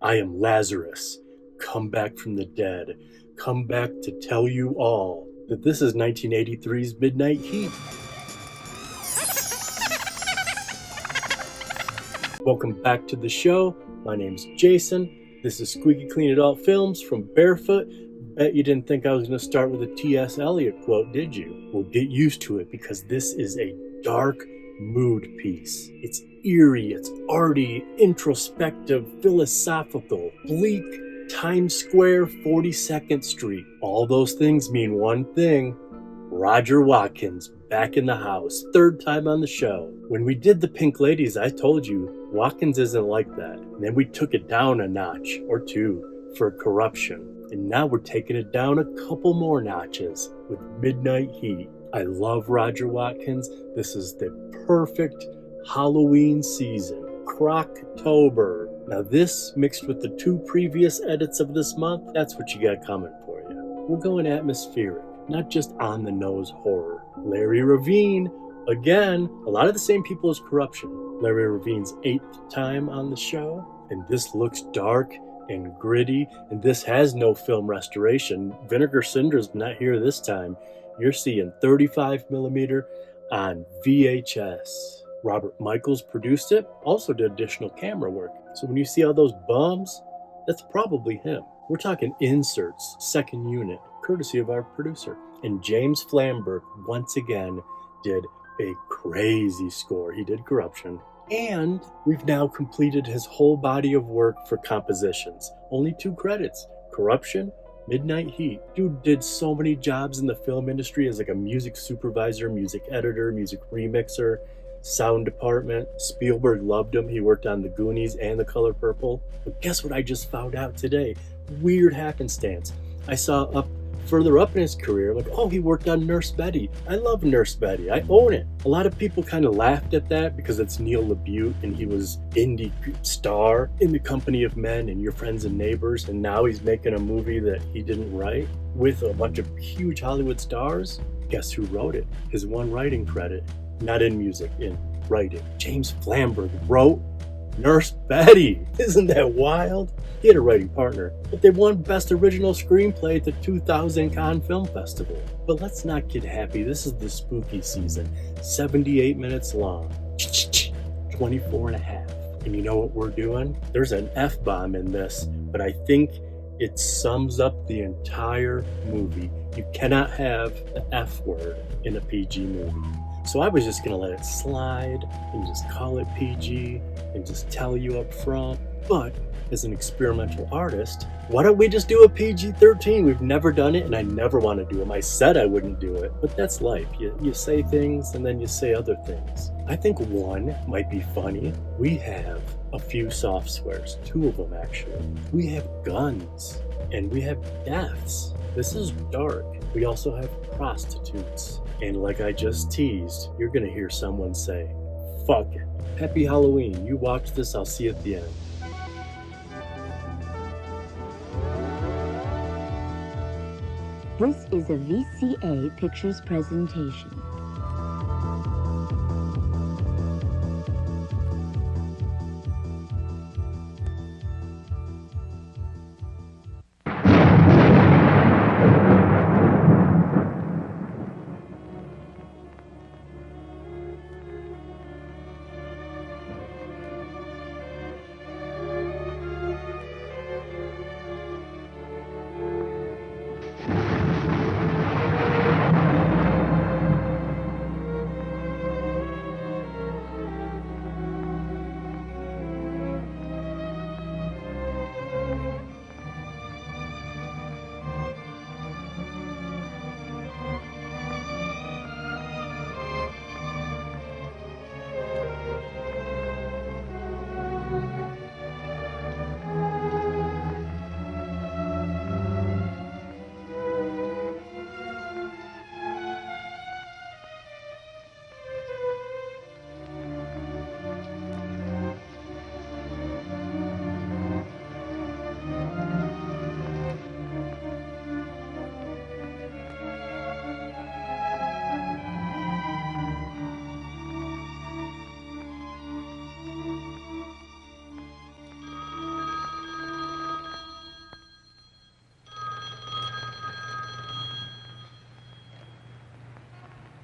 I am Lazarus, come back from the dead, come back to tell you all that this is 1983's Midnight Heat. Welcome back to the show. My name's Jason. This is Squeaky Clean Adult Films from Barefoot. Bet you didn't think I was going to start with a T.S. Eliot quote, did you? Well, get used to it because this is a dark mood piece. It's eerie, it's arty, introspective, philosophical, bleak, Times Square, 42nd Street. All those things mean one thing. Roger Watkins back in the house, third time on the show. When we did the Pink Ladies, I told you Watkins isn't like that. And then we took it down a notch or two for Corruption. And now we're taking it down a couple more notches with Midnight Heat. I love Roger Watkins. This is the perfect Halloween season. Croctober. Now this, mixed with the two previous edits of this month, that's what you got coming for you. We're going atmospheric, not just on-the-nose horror. Larry Ravine, again, a lot of the same people as Corruption. Larry Ravine's 8th time on the show, and this looks dark and gritty, and this has no film restoration. Vinegar Syndra's not here this time. You're seeing 35mm on VHS. Robert Michaels produced it, also did additional camera work. So when you see all those bums, that's probably him. We're talking inserts, second unit, courtesy of our producer. And James Flamberg, once again, did a crazy score. He did Corruption. And we've now completed his whole body of work for compositions. Only 2 credits, Corruption, Midnight Heat. Dude did so many jobs in the film industry as like a music supervisor, music editor, music remixer, sound department. Spielberg loved him. He worked on The Goonies and The Color Purple. But guess what I just found out today? Weird happenstance. I saw further up in his career, like, oh, he worked on Nurse Betty. I love Nurse Betty. I own it. A lot of people kind of laughed at that because it's Neil LaBute and he was indie star in The Company of Men and Your Friends and Neighbors, and now he's making a movie that he didn't write with a bunch of huge Hollywood stars. Guess who wrote it? His one writing credit. Not in music, in writing. James Flamberg wrote Nurse Betty. Isn't that wild? He had a writing partner, but they won Best Original Screenplay at the 2000 Cannes Film Festival. But let's not get happy. This is the spooky season. 78 minutes long. 24 and a half. And you know what we're doing? There's an F-bomb in this, but I think it sums up the entire movie. You cannot have the F word in a PG movie. So I was just going to let it slide and just call it PG and just tell you up front. But as an experimental artist, why don't we just do a PG-13? We've never done it and I never want to do them. I said I wouldn't do it, but that's life. You say things and then you say other things. I think one might be funny. We have a few soft swears, 2 of them actually. We have guns and we have deaths. This is dark. We also have prostitutes. And like I just teased, you're going to hear someone say, fuck it. Happy Halloween. You watch this, I'll see you at the end. This is a VCA Pictures presentation.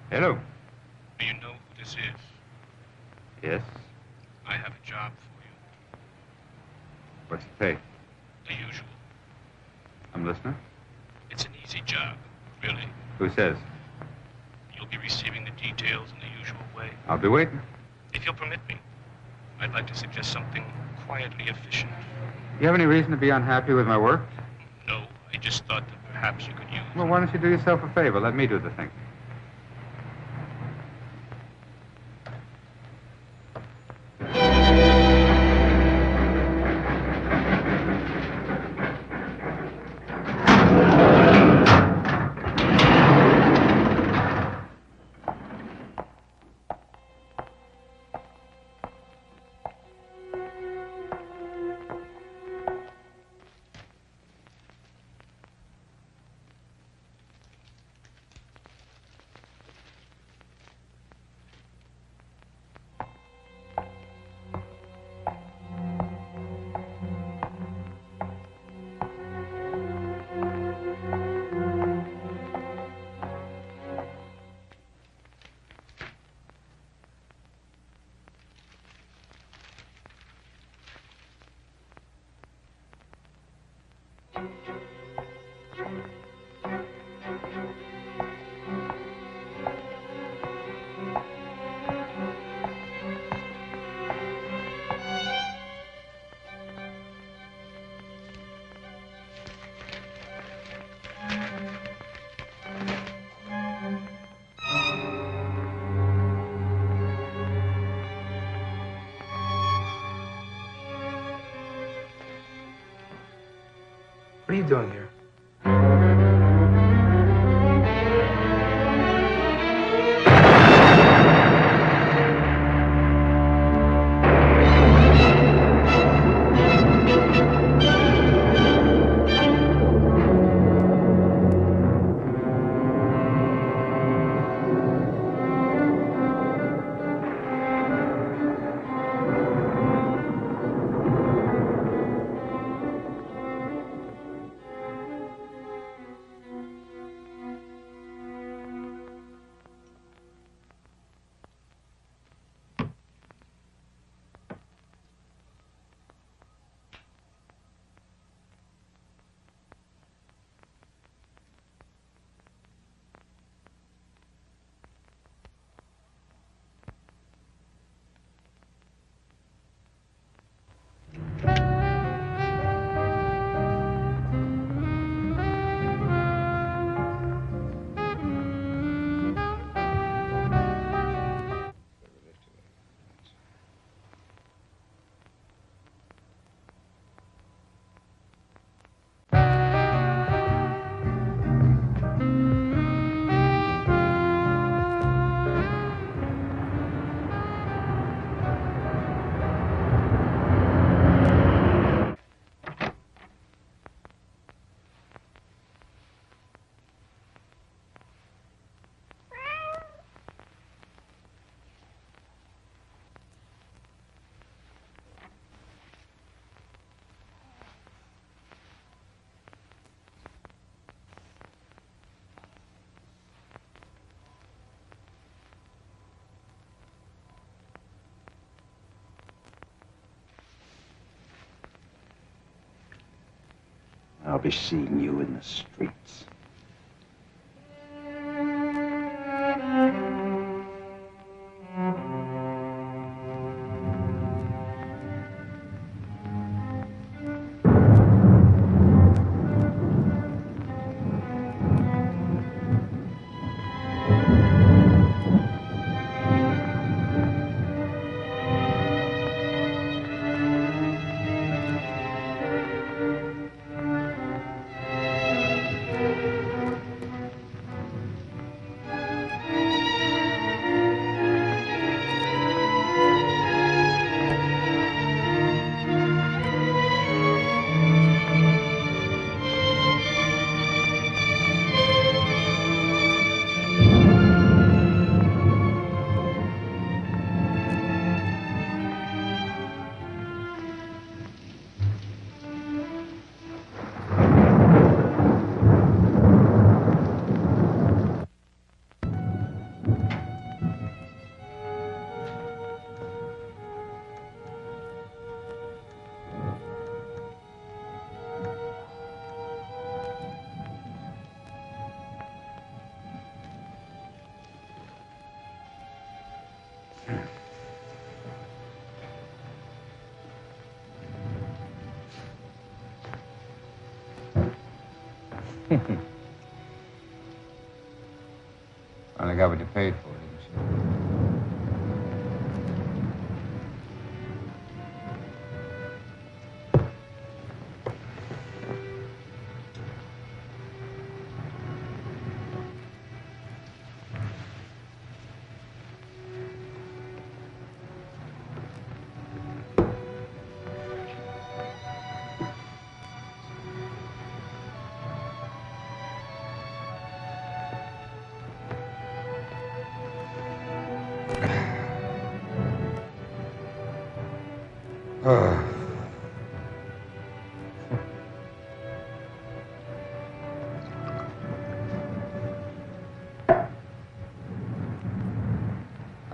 Hello. Do you know who this is? Yes? I have a job for you. What's the pay? The usual. I'm listening. It's an easy job, really. Who says? You'll be receiving the details in the usual way. I'll be waiting. If you'll permit me, I'd like to suggest something quietly efficient. You have any reason to be unhappy with my work? No, I just thought that perhaps you could use... Well, why don't you do yourself a favor? Let me do the thinking. What are you doing here? I'll be seeing you in the streets. Only got what you paid for, didn't you?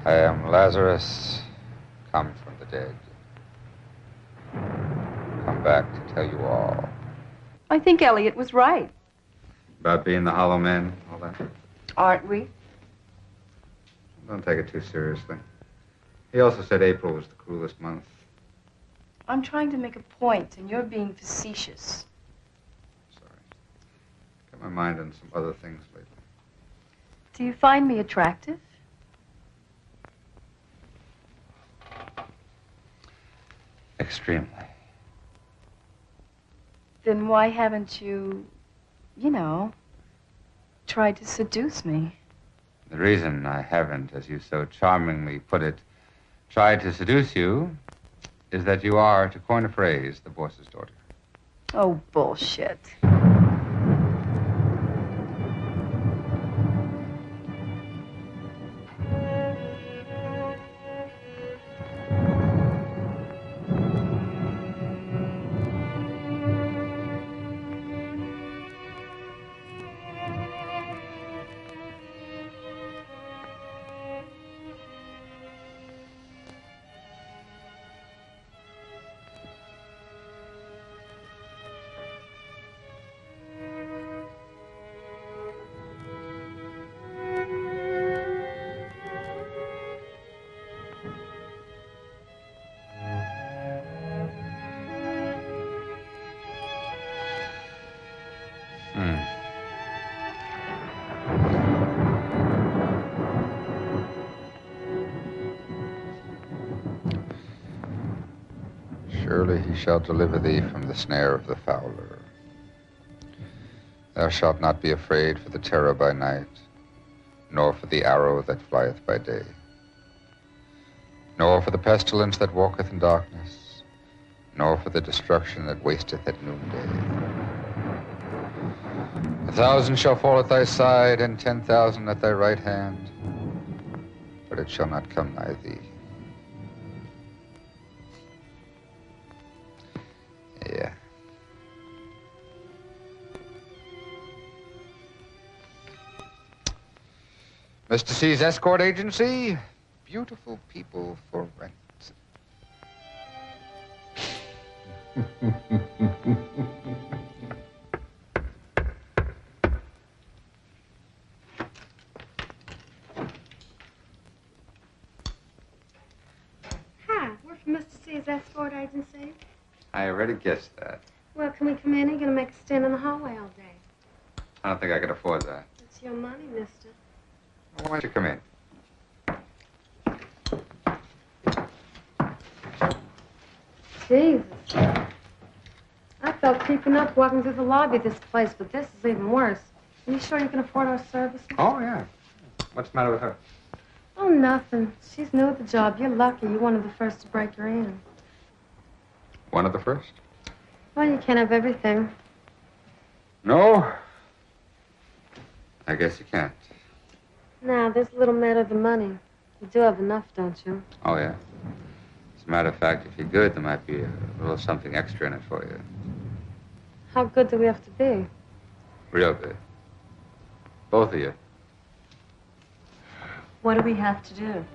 I am Lazarus, come from the dead. Come back to tell you all. I think Elliot was right. About being the hollow man, all that. Aren't we? Don't take it too seriously. He also said April was the cruelest month. I'm trying to make a point, and you're being facetious. Sorry. Got my mind on some other things lately. Do you find me attractive? Extremely. Then why haven't you, tried to seduce me? The reason I haven't, as you so charmingly put it, tried to seduce you is that you are, to coin a phrase, the boss's daughter. Oh, bullshit. Surely he shall deliver thee from the snare of the fowler. Thou shalt not be afraid for the terror by night, nor for the arrow that flieth by day, nor for the pestilence that walketh in darkness, nor for the destruction that wasteth at noonday. 1,000 shall fall at thy side, and 10,000 at thy right hand, but it shall not come nigh thee. Yeah. Mr. C's escort agency, beautiful people for rent. Hi, we're from Mr. C's escort agency. I already guessed that. Well, can we come in? You're gonna make us stand in the hallway all day. I don't think I could afford that. It's your money, mister. Well, why don't you come in? Jesus. I felt creeping up walking through the lobby of this place, but this is even worse. Are you sure you can afford our services? Oh, yeah. What's the matter with her? Oh, nothing. She's new at the job. You're lucky. You're one of the first to break her in. One of the first? Well, you can't have everything. No. I guess you can't. Now, there's a little matter of the money. You do have enough, don't you? Oh, yeah. As a matter of fact, if you're good, there might be a little something extra in it for you. How good do we have to be? Real good. Both of you. What do we have to do?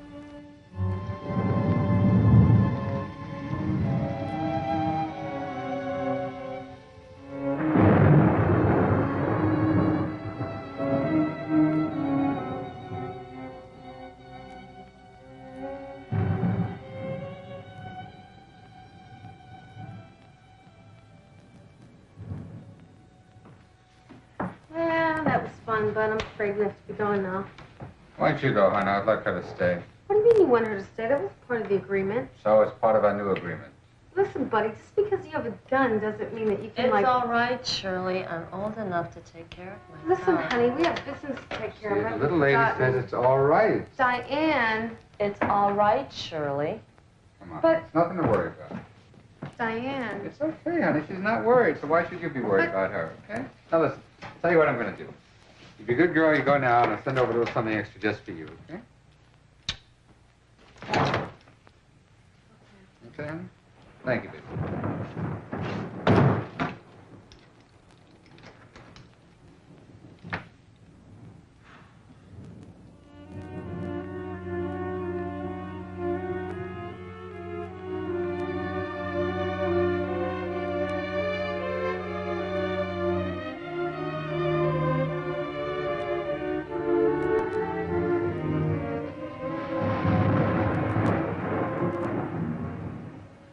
fun, but I'm afraid we have to be going now. Why don't you go, hon? I'd like her to stay. What do you mean you want her to stay? That was part of the agreement. So it's part of our new agreement. Listen, buddy, just because you have a gun doesn't mean that you can, It's all right, Shirley. I'm old enough to take care of myself. Listen, honey, we have business to take care of. The little lady says it's all right. Diane. It's all right, Shirley. Come on. But- It's nothing to worry about. Diane. It's okay, honey. She's not worried, so why should you be worried about her, okay? Now, listen. I'll tell you what I'm going to do. You be a good girl, you go now, and I'll send over a little something extra just for you, okay? Okay, honey? Thank you, baby.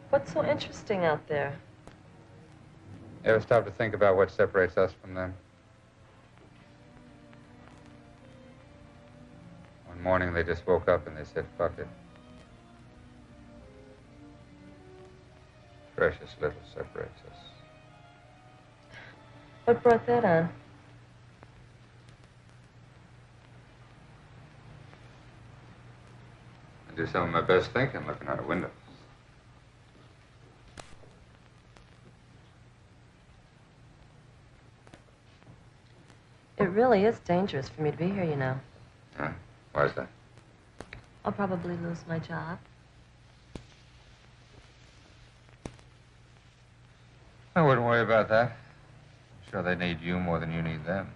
What's so interesting out there? Ever stop to think about what separates us from them? One morning they just woke up and they said, fuck it. Precious little separates us. What brought that on? I do some of my best thinking looking out a window. It really is dangerous for me to be here, you know. Huh? Why is that? I'll probably lose my job. I wouldn't worry about that. I'm sure they need you more than you need them.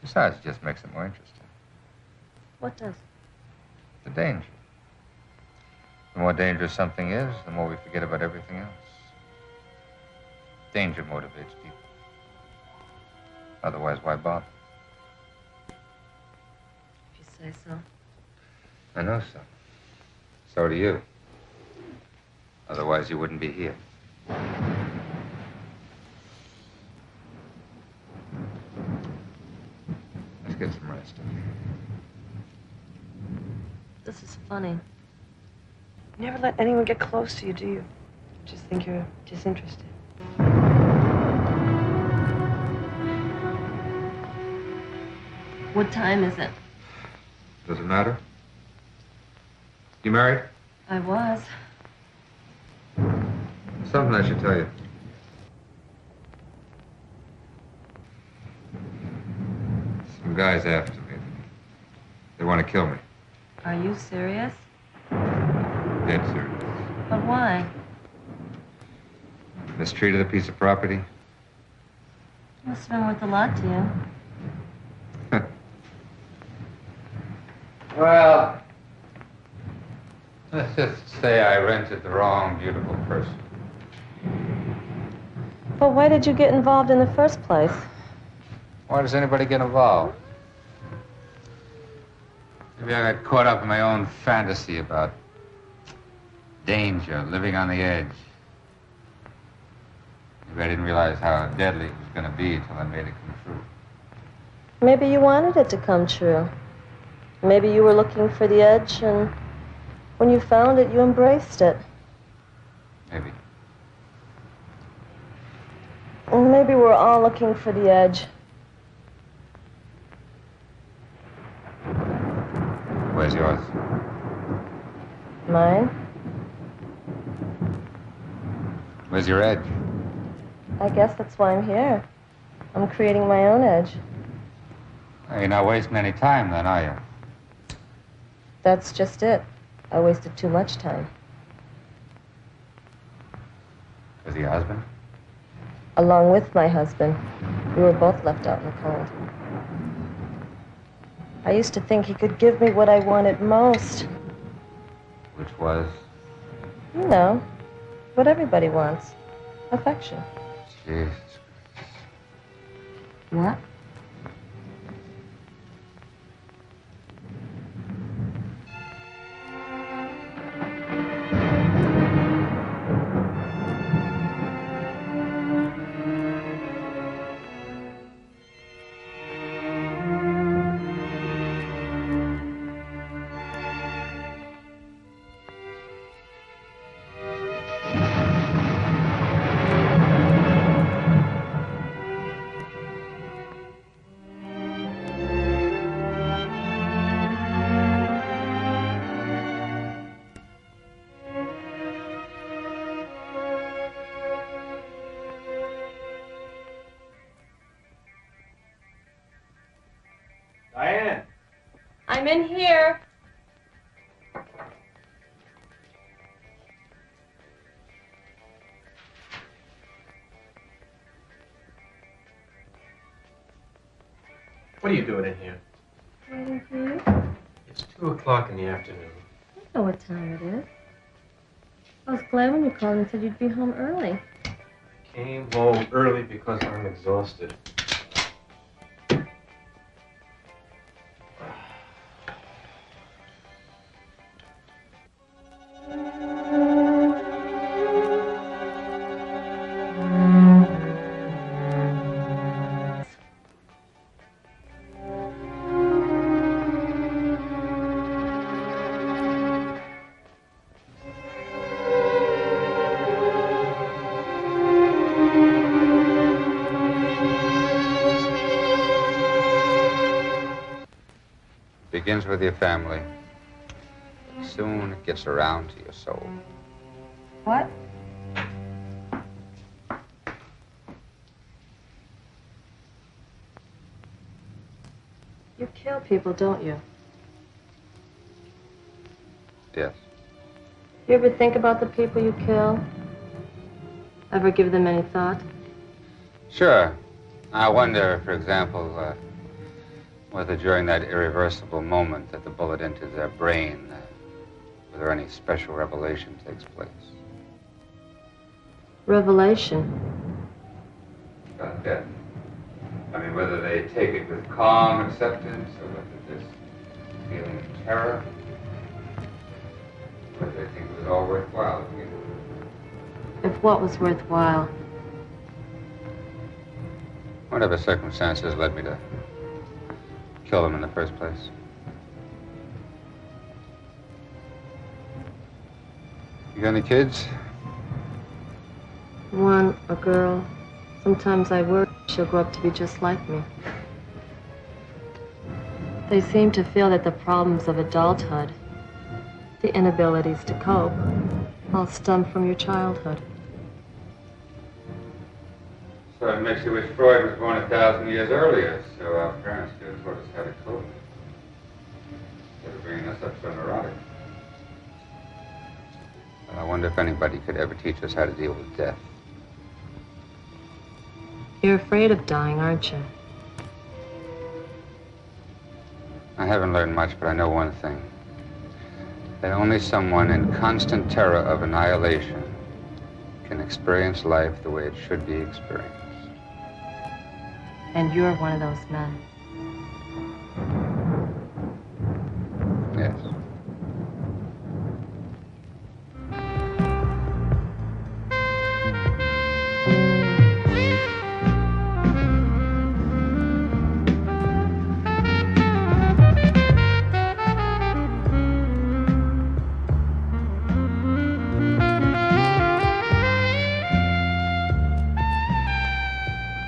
Besides, it just makes it more interesting. What does? The danger. The more dangerous something is, the more we forget about everything else. Danger motivates people. Otherwise, why bother? If you say so. I know so. So do you. Otherwise, you wouldn't be here. Let's get some rest. This is funny. You never let anyone get close to you, do you? Just think you're disinterested. What time is it? Does it matter? You married? I was. Something I should tell you. Some guys after me. They want to kill me. Are you serious? Dead serious. But why? Mistreated a piece of property. Must have been worth a lot to you. Well, let's just say I rented the wrong beautiful person. But why did you get involved in the first place? Why does anybody get involved? Maybe I got caught up in my own fantasy about danger, living on the edge. Maybe I didn't realize how deadly it was going to be until I made it come true. Maybe you wanted it to come true. Maybe you were looking for the edge, and when you found it, you embraced it. Maybe. And maybe we're all looking for the edge. Where's yours? Mine? Where's your edge? I guess that's why I'm here. I'm creating my own edge. Well, you're not wasting any time then, are you? That's just it. I wasted too much time. Was he your husband? Along with my husband. We were both left out in the cold. I used to think he could give me what I wanted most. Which was? You know, what everybody wants. Affection. Jesus. What? Diane! I'm in here. What are you doing in here? Waiting for you. It's 2 o'clock in the afternoon. I know what time it is. I was glad when you called and said you'd be home early. Came home early because I'm exhausted. Begins with your family. Soon it gets around to your soul. What? You kill people, don't you? Yes. You ever think about the people you kill? Ever give them any thought? Sure. I wonder, for example, whether during that irreversible moment that the bullet enters their brain, whether any special revelation takes place. Revelation. About death. I mean, whether they take it with calm acceptance, or whether there's feeling of terror, whether they think it was all worthwhile at the beginning. If what was worthwhile? Whatever circumstances led me to kill them in the first place. You got any kids? One, a girl. Sometimes I worry she'll grow up to be just like me. They seem to feel that the problems of adulthood, the inabilities to cope, all stem from your childhood. So it makes you wish Freud was born 1,000 years earlier, so our parents could have taught us how to cope. Instead of bringing us up so neurotic. I wonder if anybody could ever teach us how to deal with death. You're afraid of dying, aren't you? I haven't learned much, but I know one thing. That only someone in constant terror of annihilation can experience life the way it should be experienced. And you're one of those men. Yes.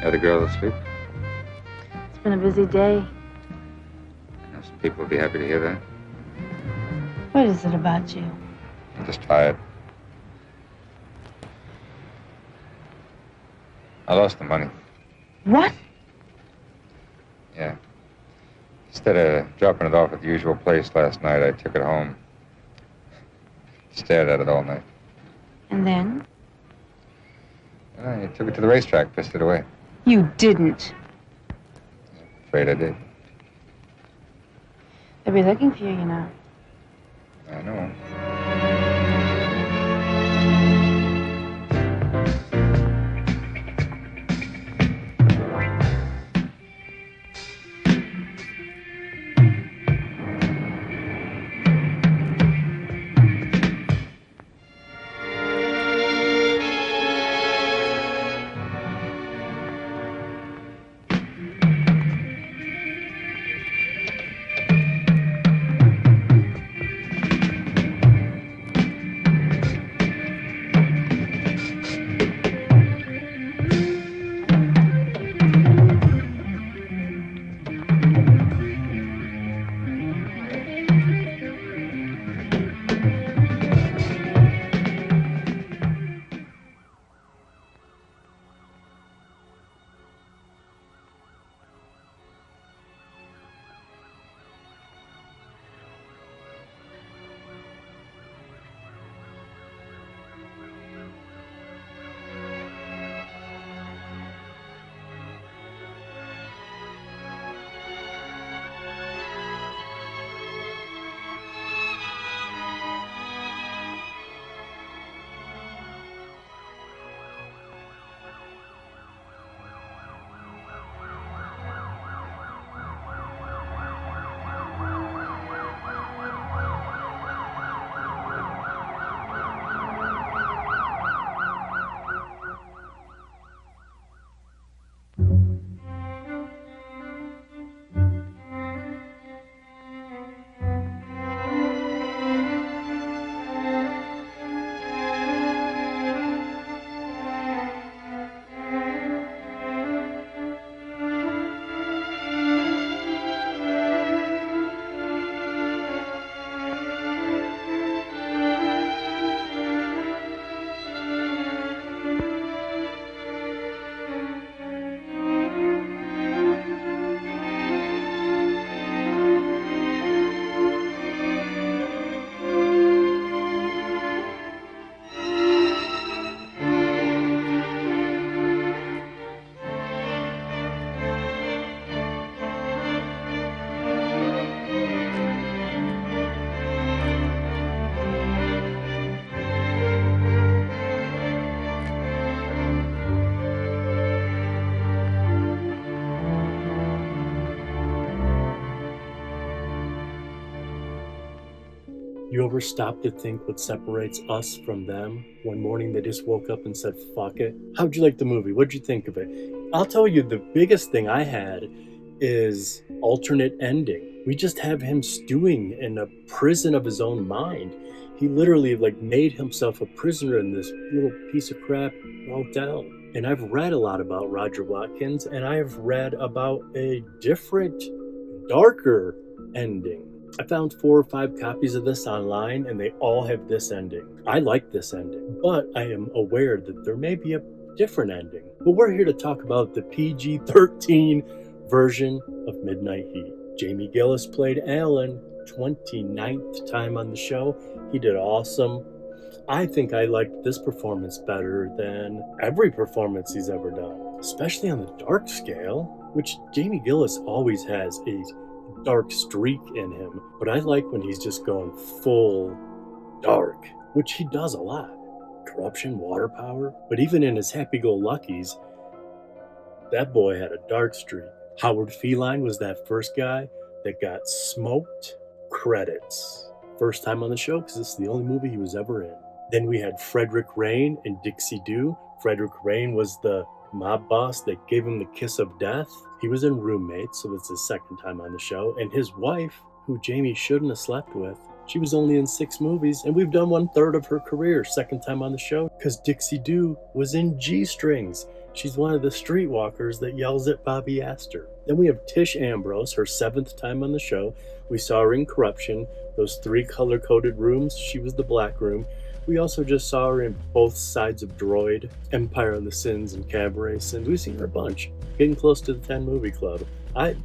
Are the girls asleep? It's been a busy day. Yes, people will be happy to hear that. What is it about you? I'm just tired. I lost the money. What? Yeah. Instead of dropping it off at the usual place last night, I took it home. Stared at it all night. And then? I took it to the racetrack, pissed it away. You didn't. Afraid I did. They'll be looking for you, you know. I know. You ever stop to think what separates us from them? One morning they just woke up and said, fuck it. How'd you like the movie? What'd you think of it? I'll tell you, the biggest thing I had is alternate ending. We just have him stewing in a prison of his own mind. He literally made himself a prisoner in this little piece of crap hotel. And I've read a lot about Roger Watkins, and I've read about a different, darker ending. I found 4 or 5 copies of this online, and they all have this ending. I like this ending, but I am aware that there may be a different ending. But we're here to talk about the PG-13 version of Midnight Heat. Jamie Gillis played Alan, 29th time on the show. He did awesome. I think I liked this performance better than every performance he's ever done, especially on the dark scale, which Jamie Gillis always has a dark streak in him, but I like when he's just going full dark, which he does a lot. Corruption, water power, but even in his happy-go-luckies, that boy had a dark streak. Howard Feline was that first guy that got smoked. Credits. First time on the show because this is the only movie he was ever in. Then we had Frederick Rain and Dixie Doo. Frederick Rain was the mob boss that gave him the kiss of death. He was in Roommates, so that's his second time on the show. And his wife, who Jamie shouldn't have slept with, she was only in 6 movies, and we've done 1/3 of her career, second time on the show, because Dixie Doo was in G-Strings. She's one of the streetwalkers that yells at Bobby Astor. Then we have Tish Ambrose, her 7th time on the show. We saw her in Corruption, those 3 color-coded rooms. She was the black room. We also just saw her in Both Sides of Droid, Empire of the Sins, and Cabaret Sins. We've seen her a bunch, getting close to the 10 movie club. I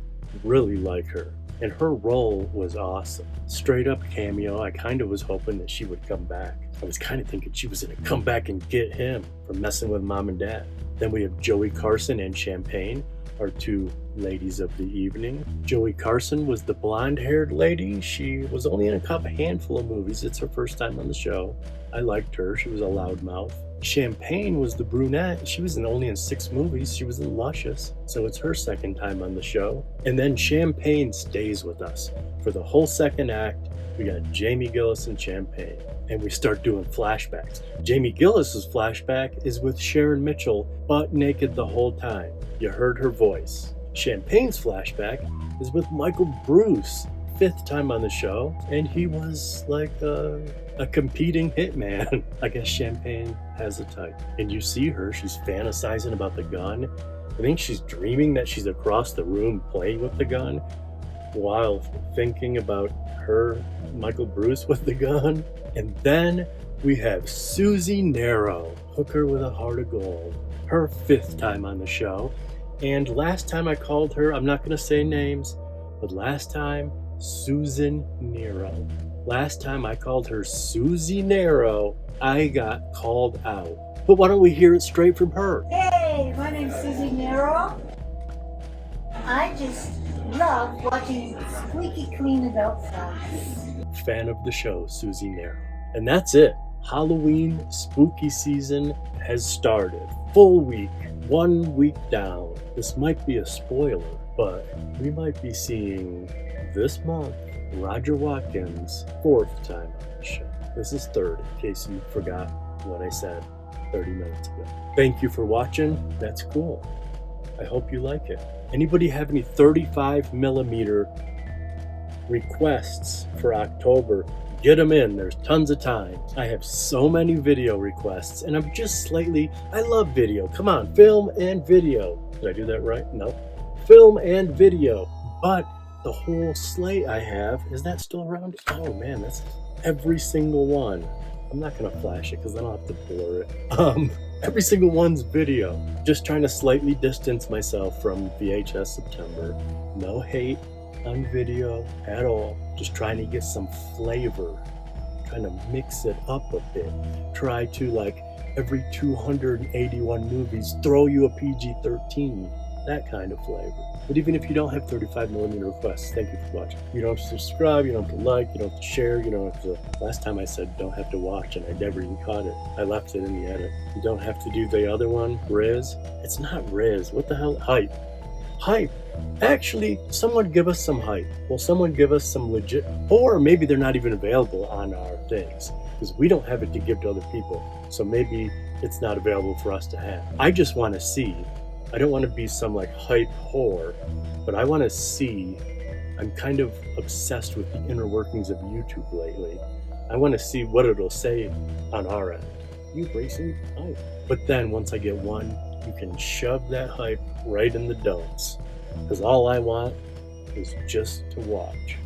really like her, and her role was awesome. Straight up cameo. I kind of was hoping that she would come back. I was kind of thinking she was going to come back and get him for messing with mom and dad. Then we have Joey Carson and Champagne, our 2 ladies of the evening. Joey Carson was the blonde-haired lady. She was only in a handful of movies. It's her first time on the show. I liked her. She was a loudmouth. Champagne was the brunette. She was only in 6 movies. She was in Luscious, so it's her second time on the show. And then Champagne stays with us for the whole second act. We got Jamie Gillis and Champagne, and we start doing flashbacks. Jamie Gillis's flashback is with Sharon Mitchell, butt naked the whole time. You heard her voice. Champagne's flashback is with Michael Bruce, 5th time on the show, and he was like a competing hitman. I guess Champagne has a type. And you see her, she's fantasizing about the gun. I think she's dreaming that she's across the room playing with the gun while thinking about her, Michael Bruce, with the gun. And then we have Susie Nero, hooker with a heart of gold, her 5th time on the show. And last time I called her, I'm not going to say names, but last time, Susan Nero. Last time I called her Susie Nero, I got called out. But why don't we hear it straight from her? Hey, my name's Susie Nero. I just love watching Squeaky Clean Adult Films. Fan of the show, Susie Nero. And that's it. Halloween spooky season has started. Full week, 1 week down. This might be a spoiler, but we might be seeing this month Roger Watkins' 4th time on the show. This is 3rd, in case you forgot what I said 30 minutes ago. Thank you for watching. That's cool. I hope you like it. Anybody have any 35mm requests for October? Get them in. There's tons of time. I have so many video requests, and I'm just slightly... I love video. Come on, film and video. Did I do that right? No. Film and video. But the whole slate I have, is that still around? Oh man, that's every single one. I'm not gonna flash it because then I'll have to blur it. Every single one's video. Just trying to slightly distance myself from VHS September. No hate on video at all. Just trying to get some flavor. Trying to mix it up a bit. Try to, every 281 movies, throw you a PG-13. That kind of flavor. But even if you don't have 35mm requests, thank you for watching. You don't have to subscribe, you don't have to like, you don't have to share, you don't have to... Last time I said don't have to watch, and I never even caught it. I left it in the edit. You don't have to do the other one, Riz. It's not Riz. What the hell? Hype. hype. Actually, someone give us some hype. Will someone give us some legit, or maybe they're not even available on our things because we don't have it to give to other people. So maybe it's not available for us to have. I just want to see. I don't want to be some like hype whore, but I want to see. I'm kind of obsessed with the inner workings of YouTube lately. I want to see what it'll say on our end. You racing hype. But then once I get one, you can shove that hype right in the don'ts. Because all I want is just to watch.